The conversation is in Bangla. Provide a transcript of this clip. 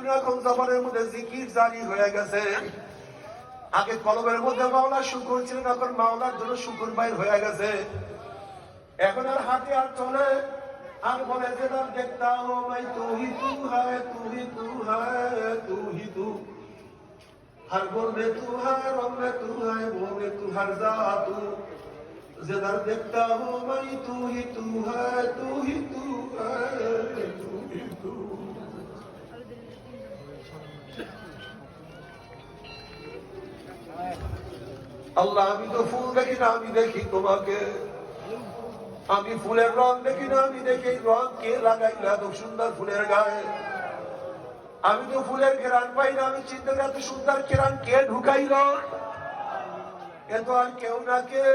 জন্য এখন জবানের মধ্যে জিকির জারি হয়ে গেছে। আগে কলমের মধ্যে মাওলার শুকর ছিলেন, এখন মাওলার জন্য শুকর বাইর হয়ে গেছে। এখন আর হাতে আর চলে আর বলে যে না দেখতা হো ভাই তু হি তু হ্যায়, তু হি তু হ্যায়, তু হি তু, हर गुण में तू है, रंग में तू है, वो में तू हर जातू, जिधर देखता हो मैं तू ही तू है, तू ही तू है, तू ही तू। আল্লাহ আমি তো ফুল দেখি না, আমি দেখি তোমাকে। আমি ফুলের রং দেখি না, আমি দেখি রং কে লাগাইলা এত সুন্দর ফুলের গায়ে। আমি তো ফুলের ঘেরান পাই না, আমি চিন্তা করি এত সুন্দর ঘেরান কে ঢুকাইল। এ তো আর কেউ না কে